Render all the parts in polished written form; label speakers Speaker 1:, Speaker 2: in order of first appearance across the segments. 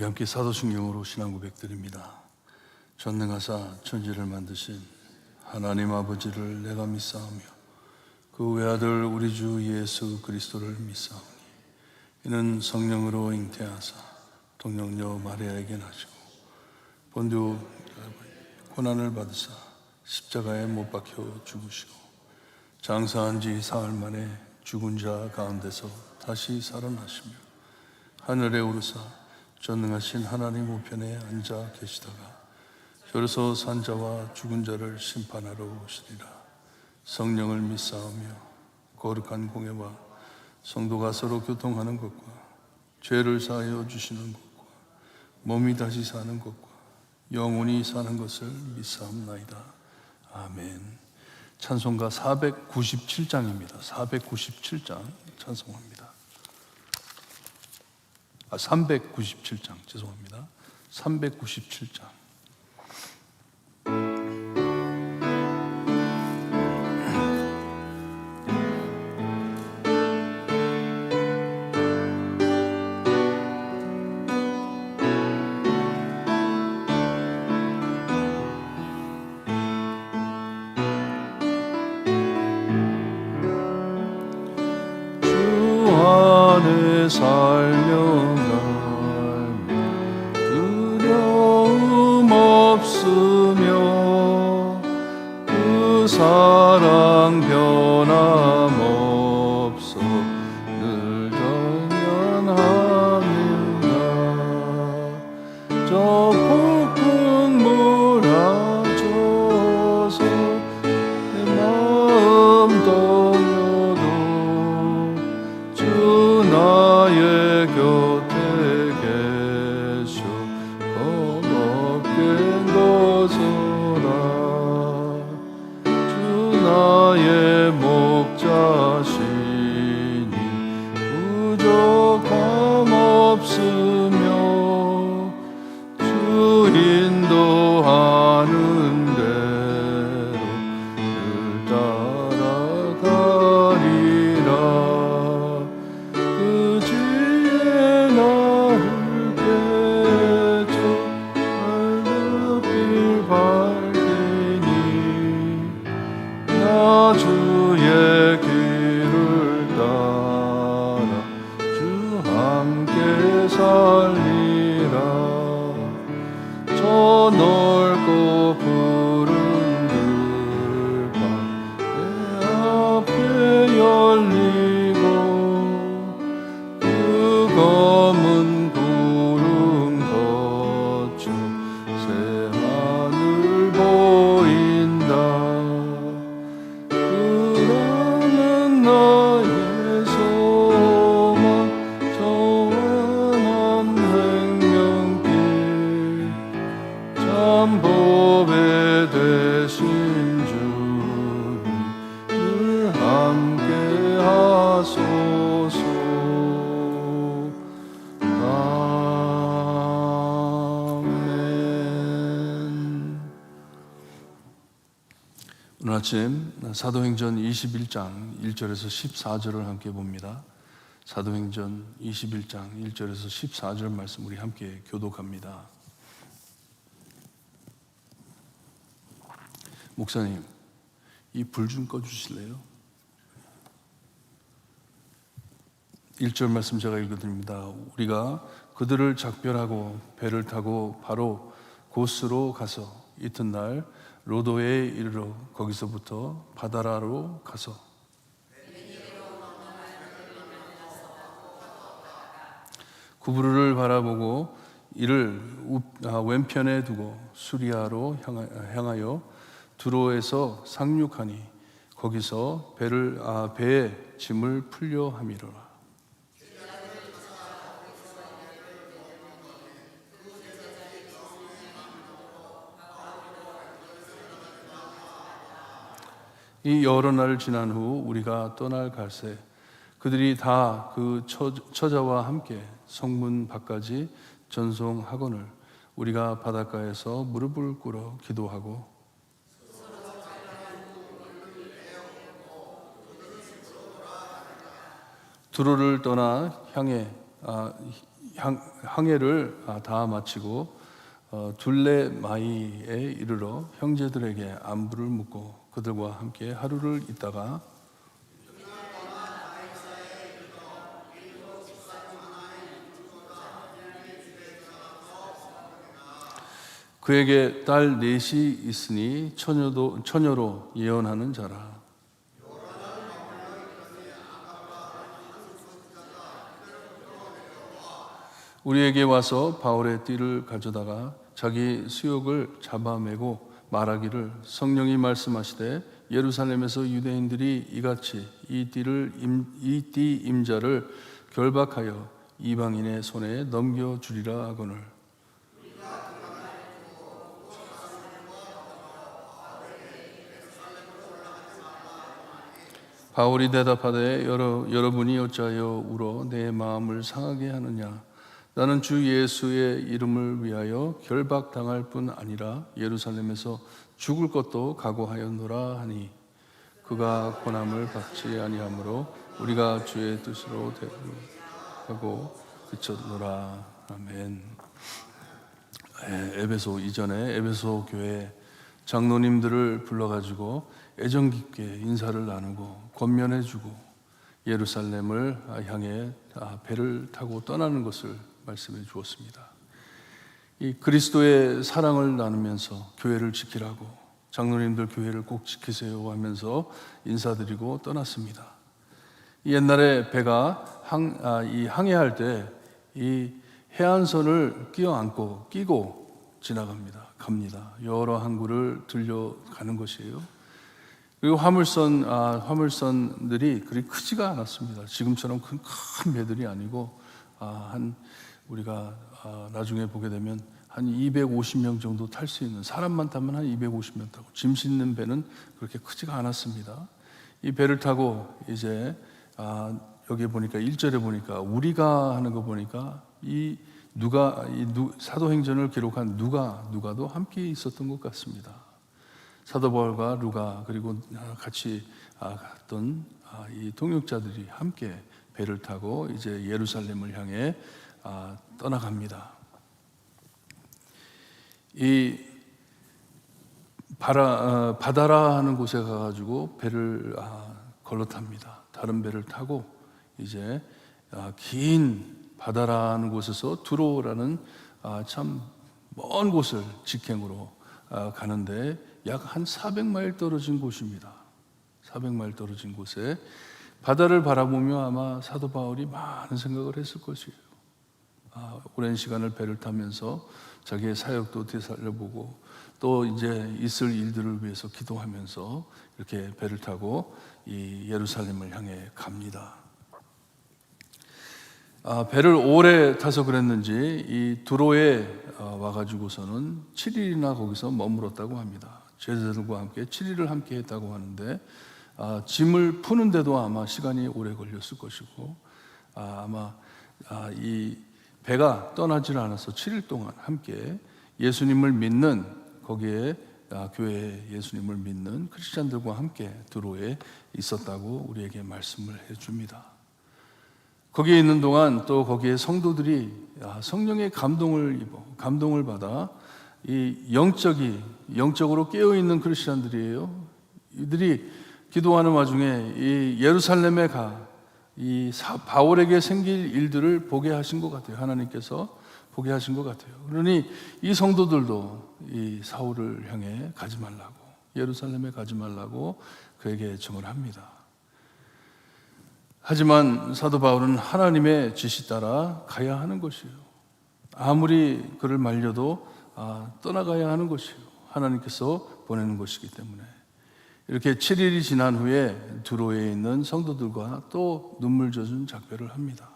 Speaker 1: 함께 사도신경으로 신앙 고백드립니다. 전능하사 천지를 만드신 하나님 아버지를 내가 믿사오며 그 외아들 우리 주 예수 그리스도를 믿사오니 이는 성령으로 잉태하사 동정녀 마리아에게 나시고 본디오 고난을 받으사 십자가에 못 박혀 죽으시고 장사한 지 사흘 만에 죽은 자 가운데서 다시 살아나시며 하늘에 오르사 전능하신 하나님 우편에 앉아 계시다가 저로서 산 자와 죽은 자를 심판하러 오시리라. 성령을 믿사오며 거룩한 공예와 성도가 서로 교통하는 것과 죄를 사하여 주시는 것과 몸이 다시 사는 것과 영원히 사는 것을 믿사옵나이다. 아멘. 찬송가 497장입니다. 497장 찬송합니다. 397장 죄송합니다. 397장. 주 안에 살려가며 두려움 없으며 그 사랑 변함없어 늘 전연합니다. 저 폭풍 몰아쳐서 내 마음 떨려도 주 나의 곁에 계셔 겁없게 벗어라. 주 나의 목자시니 부족함 없으며 주 인도하는 대로 늘 따라가리라. 그 지혜 나를 깨쳐 하늘빛 밝히니 나 주의 길을 따라 주 함께 살리라. 저 넓고 푸른 들판 내 앞에 열리고 그 검은 구름 거쳐 새 하늘 보인다. 그러는 나의 소망 정원한 생명길 참 보배 되신 주님 늘 함께 하소서. 아멘. 오늘 아침 사도행전 21장 1절에서 14절을 함께 봅니다. 사도행전 21장 1절에서 14절 말씀 우리 함께 교독합니다. 목사님, 이 불 좀 꺼주실래요? 1절 말씀 제가 읽어드립니다. 우리가 그들을 작별하고 배를 타고 바로 고스로 가서 이튿날 로도에 이르러 거기서부터 바다라로 가서 구브르를 바라보고 이를 왼편에 두고 수리아로 향하여 두로에서 상륙하니 거기서 배에 짐을 풀려 함이로라. 이 여러 날을 지난 후 우리가 떠날 갈새 그들이 다 그 처자와 함께 성문 밖까지 전송하거늘 우리가 바닷가에서 무릎을 꿇어 기도하고 두로를 떠나 항해를 다 마치고 둘레마이에 이르러 형제들에게 안부를 묻고 그들과 함께 하루를 있다가 그에게 딸 넷이 있으니 처녀로 예언하는 자라. 우리에게 와서 바울의 띠를 가져다가 자기 수욕을 잡아매고 말하기를 성령이 말씀하시되 예루살렘에서 유대인들이 이같이 이 띠 임자를 결박하여 이방인의 손에 넘겨주리라 하거늘. 바울이 대답하되 여러분이 어찌하여 울어 내 마음을 상하게 하느냐. 나는 주 예수의 이름을 위하여 결박당할 뿐 아니라 예루살렘에서 죽을 것도 각오하였노라 하니 그가 고난을 받지 아니하므로 우리가 주의 뜻으로 하고 그쳤노라. 아멘. 에베소 이전에 에베소 교회 장로님들을 불러가지고 애정 깊게 인사를 나누고 권면해주고 예루살렘을 향해 배를 타고 떠나는 것을 말씀해 주었습니다. 이 그리스도의 사랑을 나누면서 교회를 지키라고 장로님들 교회를 꼭 지키세요 하면서 인사드리고 떠났습니다. 옛날에 배가 항해할 때 이 해안선을 끼고 갑니다. 여러 항구를 들려가는 것이에요. 그리고 화물선들이 그리 크지가 않았습니다. 지금처럼 큰 배들이 아니고 우리가 나중에 보게 되면 한 250명 정도 탈 수 있는, 사람만 타면 한 250명 타고 짐 싣는 배는 그렇게 크지가 않았습니다. 이 배를 타고 이제 여기 보니까 1절에 보니까 우리가 하는 거 보니까 사도행전을 기록한 누가도 함께 있었던 것 같습니다. 사도 바울과 누가 그리고 같이 갔던 이 동역자들이 함께 배를 타고 이제 예루살렘을 향해 떠나갑니다. 이 바다라 하는 곳에 가가지고 배를 걸러탑니다. 다른 배를 타고 이제 긴 바다라는 곳에서 두로라는 참 먼 곳을 직행으로 가는데 약 한 400마일 떨어진 곳입니다. 400마일 떨어진 곳에 바다를 바라보며 아마 사도 바울이 많은 생각을 했을 것이에요. 오랜 시간을 배를 타면서 자기의 사역도 되살려보고 또 이제 있을 일들을 위해서 기도하면서 이렇게 배를 타고 이 예루살렘을 향해 갑니다. 배를 오래 타서 그랬는지 이 두로에 와가지고서는 7일이나 거기서 머물었다고 합니다. 제자들과 함께 7일을 함께 했다고 하는데 짐을 푸는데도 아마 시간이 오래 걸렸을 것이고 아마 이 배가 떠나질 않아서 7일 동안 함께 예수님을 믿는 거기에 교회에 예수님을 믿는 크리스찬들과 함께 두로에 있었다고 우리에게 말씀을 해줍니다. 거기에 있는 동안 또 거기에 성도들이 성령의 감동을 받아 이 영적으로 깨어있는 크리스찬들이에요. 이들이 기도하는 와중에 이 예루살렘에 이 바울에게 생길 일들을 보게 하신 것 같아요. 하나님께서 보게 하신 것 같아요. 그러니 이 성도들도 이 사울을 향해 가지 말라고, 예루살렘에 가지 말라고 그에게 정을 합니다. 하지만 사도 바울은 하나님의 지시 따라 가야 하는 것이에요. 아무리 그를 말려도 떠나가야 하는 것이에요. 하나님께서 보내는 것이기 때문에. 이렇게 7일이 지난 후에 두로에 있는 성도들과 또 눈물 젖은 작별을 합니다.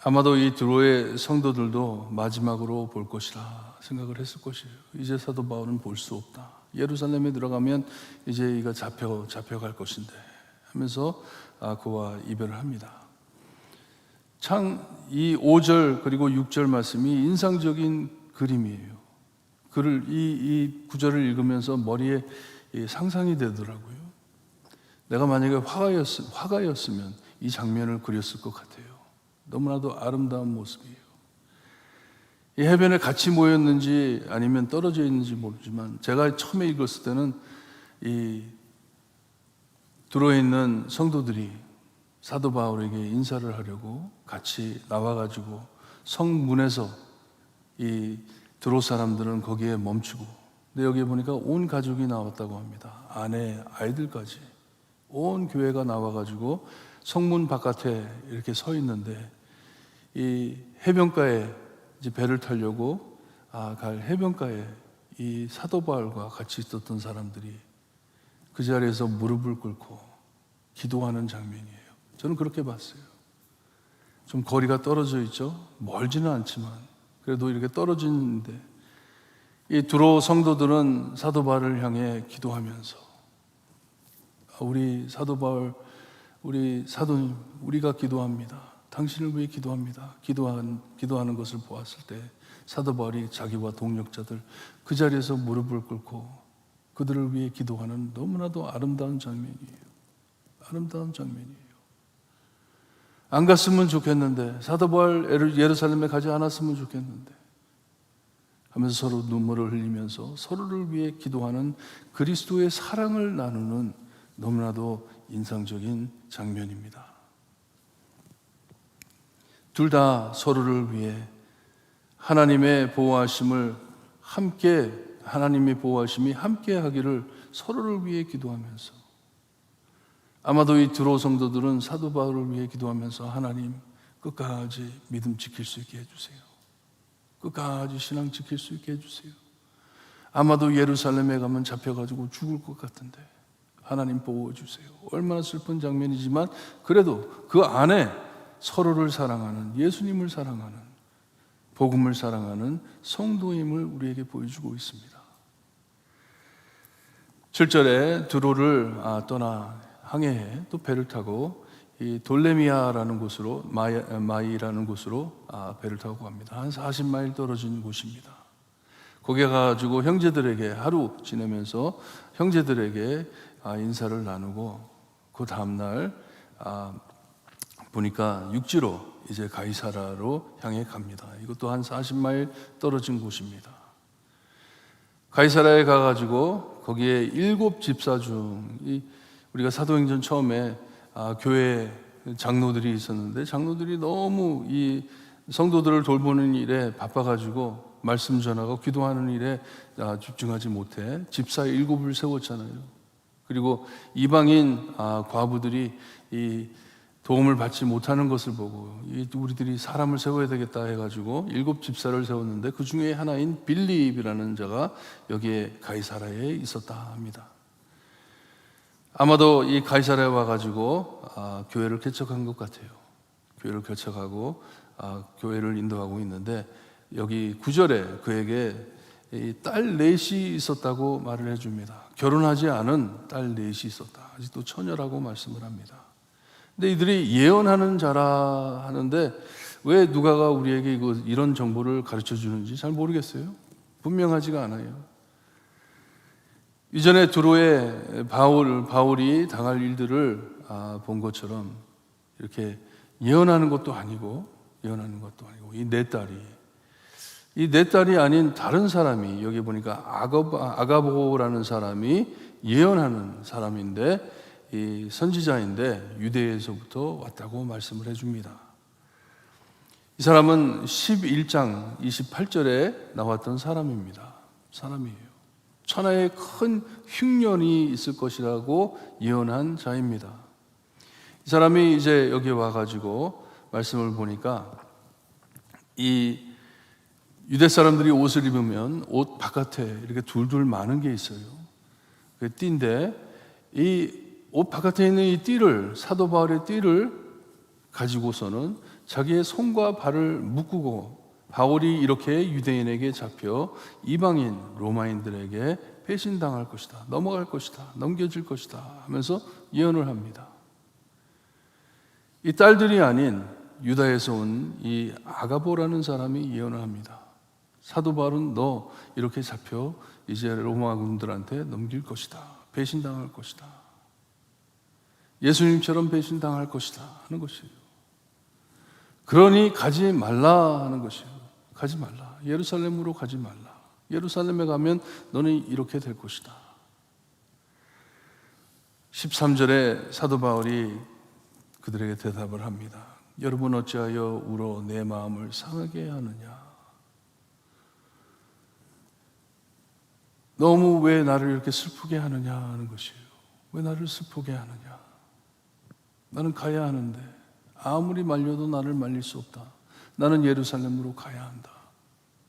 Speaker 1: 아마도 이 두로의 성도들도 마지막으로 볼 것이라 생각을 했을 것이에요. 이제 사도 바울은 볼 수 없다. 예루살렘에 들어가면 이제 이가 잡혀갈 것인데 하면서 그와 이별을 합니다. 참 이 5절 그리고 6절 말씀이 인상적인 그림이에요. 이 구절을 읽으면서 머리에 상상이 되더라고요. 내가 만약에 화가였으면 이 장면을 그렸을 것 같아요. 너무나도 아름다운 모습이에요. 이 해변에 같이 모였는지 아니면 떨어져 있는지 모르지만 제가 처음에 읽었을 때는 이 들어있는 성도들이 사도 바울에게 인사를 하려고 같이 나와가지고 성문에서 이 드로 사람들은 거기에 멈추고, 근데 여기 보니까 온 가족이 나왔다고 합니다. 아내, 아이들까지 온 교회가 나와가지고 성문 바깥에 이렇게 서 있는데, 이 해변가에 이제 배를 타려고 갈 해변가에 이 사도 바울과 같이 있었던 사람들이 그 자리에서 무릎을 꿇고 기도하는 장면이에요. 저는 그렇게 봤어요. 좀 거리가 떨어져 있죠. 멀지는 않지만 그래도 이렇게 떨어지는데 이 두로 성도들은 사도 바울을 향해 기도하면서, 우리 사도 바울, 우리 사도님, 우리가 기도합니다. 당신을 위해 기도합니다. 기도하는 것을 보았을 때 사도 바울이 자기와 동력자들 그 자리에서 무릎을 꿇고 그들을 위해 기도하는 너무나도 아름다운 장면이에요. 아름다운 장면이에요. 안 갔으면 좋겠는데, 사도 바울 예루살렘에 가지 않았으면 좋겠는데 하면서 서로 눈물을 흘리면서 서로를 위해 기도하는 그리스도의 사랑을 나누는 너무나도 인상적인 장면입니다. 둘 다 서로를 위해 하나님의 보호하심이 함께 하기를 서로를 위해 기도하면서, 아마도 이 두로 성도들은 사도 바울을 위해 기도하면서 하나님 끝까지 믿음 지킬 수 있게 해주세요. 끝까지 신앙 지킬 수 있게 해주세요. 아마도 예루살렘에 가면 잡혀가지고 죽을 것 같은데 하나님 보호해 주세요. 얼마나 슬픈 장면이지만 그래도 그 안에 서로를 사랑하는, 예수님을 사랑하는, 복음을 사랑하는 성도임을 우리에게 보여주고 있습니다. 7절에 두로를 떠나 항해해 또 배를 타고 이 돌레미아라는 곳으로, 마이라는 곳으로 배를 타고 갑니다. 한 40마일 떨어진 곳입니다. 거기에 가가지고 형제들에게 하루 지내면서 형제들에게 인사를 나누고, 그 다음날 보니까 육지로 이제 가이사라로 향해 갑니다. 이것도 한 40마일 떨어진 곳입니다. 가이사라에 가가지고 거기에 7 집사 중, 우리가 사도행전 처음에 교회 장로들이 있었는데 장로들이 너무 이 성도들을 돌보는 일에 바빠가지고 말씀 전하고 기도하는 일에 집중하지 못해 집사 7을 세웠잖아요. 그리고 이방인 과부들이 이 도움을 받지 못하는 것을 보고 우리들이 사람을 세워야 되겠다 해가지고 7 집사를 세웠는데 그 중에 하나인 빌립이라는 자가 여기에 가이사라에 있었다 합니다. 아마도 이 가이사라에 와가지고 교회를 개척한 것 같아요. 교회를 개척하고 교회를 인도하고 있는데, 여기 9절에 그에게 딸 넷이 있었다고 말을 해줍니다. 결혼하지 않은 딸 넷이 있었다. 아직도 처녀라고 말씀을 합니다. 근데 이들이 예언하는 자라 하는데 왜 누가가 우리에게 이런 정보를 가르쳐 주는지 잘 모르겠어요. 분명하지가 않아요. 이전에 두로에 바울이 당할 일들을 본 것처럼 이렇게 예언하는 것도 아니고 이 네 딸이 아닌 다른 사람이, 여기 보니까 아가보라는 사람이 예언하는 사람인데, 이 선지자인데 유대에서부터 왔다고 말씀을 해줍니다. 이 사람은 11장 28절에 나왔던 사람이에요. 천하에 큰 흉년이 있을 것이라고 예언한 자입니다. 이 사람이 이제 여기 와가지고 말씀을 보니까, 이 유대 사람들이 옷을 입으면 옷 바깥에 이렇게 둘둘 마는 게 있어요. 그 띠인데, 이 옷 바깥에 있는 이 띠를, 사도 바울의 띠를 가지고서는 자기의 손과 발을 묶고, 바울이 이렇게 유대인에게 잡혀 이방인 로마인들에게 배신당할 것이다, 넘어갈 것이다, 넘겨질 것이다 하면서 예언을 합니다. 이 딸들이 아닌 유다에서 온 이 아가보라는 사람이 예언을 합니다. 사도 바울은 너 이렇게 잡혀 이제 로마군들한테 넘길 것이다, 배신당할 것이다, 예수님처럼 배신당할 것이다 하는 것이에요. 그러니 가지 말라 하는 것이에요. 가지 말라. 예루살렘으로 가지 말라. 예루살렘에 가면 너는 이렇게 될 것이다. 13절에 사도 바울이 그들에게 대답을 합니다. 여러분 어찌하여 울어 내 마음을 상하게 하느냐. 너무 왜 나를 이렇게 슬프게 하느냐 하는 것이에요. 왜 나를 슬프게 하느냐. 나는 가야 하는데 아무리 말려도 나를 말릴 수 없다. 나는 예루살렘으로 가야 한다.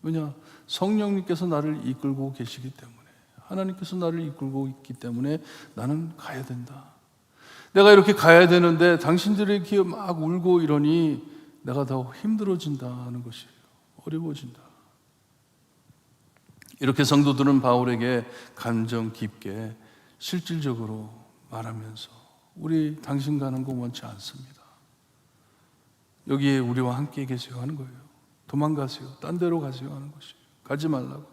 Speaker 1: 왜냐? 성령님께서 나를 이끌고 계시기 때문에, 하나님께서 나를 이끌고 있기 때문에 나는 가야 된다. 내가 이렇게 가야 되는데 당신들이 이렇게 막 울고 이러니 내가 더 힘들어진다 하는 것이에요. 어려워진다. 이렇게 성도들은 바울에게 감정 깊게 실질적으로 말하면서 우리 당신 가는 거 원치 않습니다. 여기에 우리와 함께 계세요 하는 거예요. 도망가세요. 딴 데로 가세요 하는 것이에요. 가지 말라고.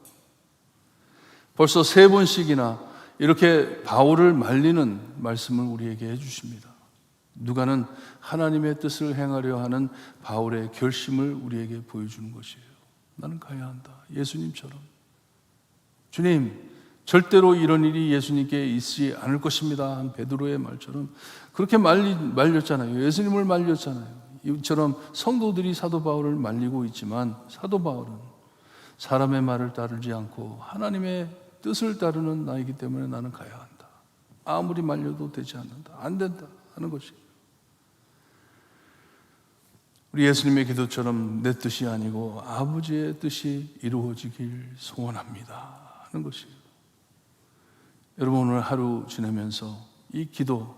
Speaker 1: 벌써 3번씩이나 이렇게 바울을 말리는 말씀을 우리에게 해주십니다. 누가는 하나님의 뜻을 행하려 하는 바울의 결심을 우리에게 보여주는 것이에요. 나는 가야 한다. 예수님처럼. 주님, 절대로 이런 일이 예수님께 있지 않을 것입니다 한 베드로의 말처럼 그렇게 말렸잖아요. 예수님을 말렸잖아요. 이처럼 성도들이 사도 바울을 말리고 있지만 사도 바울은 사람의 말을 따르지 않고 하나님의 뜻을 따르는 나이기 때문에 나는 가야 한다. 아무리 말려도 되지 않는다. 안 된다 하는 것이에요. 우리 예수님의 기도처럼 내 뜻이 아니고 아버지의 뜻이 이루어지길 소원합니다 하는 것이에요. 여러분 오늘 하루 지내면서 이 기도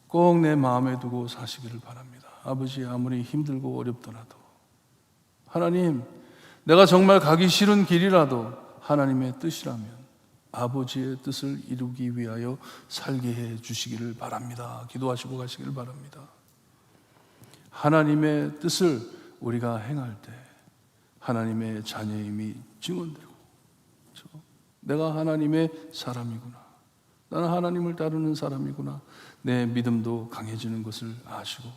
Speaker 1: 꼭 내 마음에 두고 사시기를 바랍니다. 아버지, 아무리 힘들고 어렵더라도 하나님, 내가 정말 가기 싫은 길이라도 하나님의 뜻이라면 아버지의 뜻을 이루기 위하여 살게 해 주시기를 바랍니다. 기도하시고 가시기를 바랍니다. 하나님의 뜻을 우리가 행할 때 하나님의 자녀임이 증언되고, 그렇죠? 내가 하나님의 사람이구나, 나는 하나님을 따르는 사람이구나, 내 믿음도 강해지는 것을 아시고,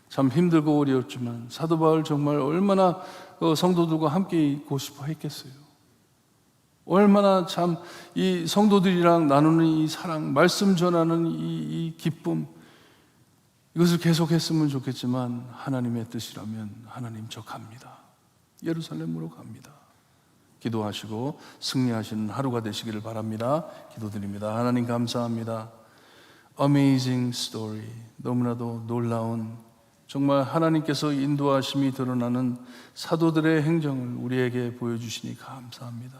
Speaker 1: 참 힘들고 어려웠지만 사도 바울 정말 얼마나 성도들과 함께 있고 싶어 했겠어요. 얼마나 참 이 성도들이랑 나누는 이 사랑, 말씀 전하는 이 기쁨, 이것을 계속했으면 좋겠지만 하나님의 뜻이라면 하나님 저 갑니다. 예루살렘으로 갑니다. 기도하시고 승리하시는 하루가 되시기를 바랍니다. 기도드립니다. 하나님 감사합니다. Amazing story. 너무나도 놀라운, 정말 하나님께서 인도하심이 드러나는 사도들의 행정을 우리에게 보여주시니 감사합니다.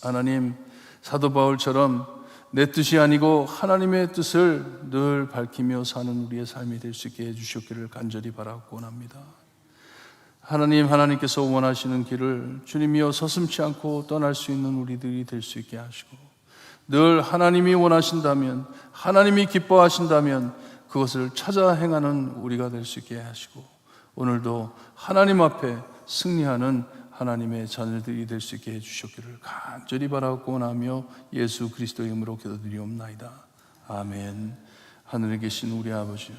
Speaker 1: 하나님, 사도 바울처럼 내 뜻이 아니고 하나님의 뜻을 늘 밝히며 사는 우리의 삶이 될 수 있게 해주셨기를 간절히 바라고 원합니다. 하나님, 하나님께서 원하시는 길을 주님이여 서슴지 않고 떠날 수 있는 우리들이 될 수 있게 하시고, 늘 하나님이 원하신다면, 하나님이 기뻐하신다면 그것을 찾아 행하는 우리가 될 수 있게 하시고, 오늘도 하나님 앞에 승리하는 하나님의 자녀들이 될 수 있게 해주셨기를 간절히 바라고 원하며 예수 그리스도의 이름으로 기도드리옵나이다. 아멘. 하늘에 계신 우리 아버지,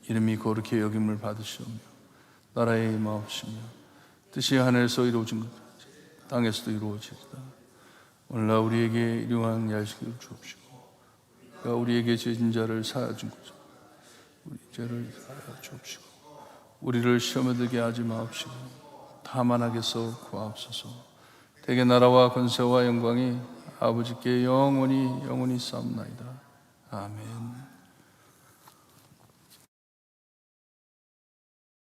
Speaker 1: 이름이 거룩히 여김을 받으시오며 나라의 임하옵시며 뜻이 하늘에서 이루어진 것 땅에서도 이루어지리다. 오늘날 우리에게 일용할 양식을 주옵시고, 우리에게 죄진 자를 사하여 준 것처럼 우리 죄를 사하여 주옵시고, 우리를 시험에 들게 하지 마옵시고 다만 악에서 구하옵소서. 대개 나라와 권세와 영광이 아버지께 영원히 싸움나이다. 아멘.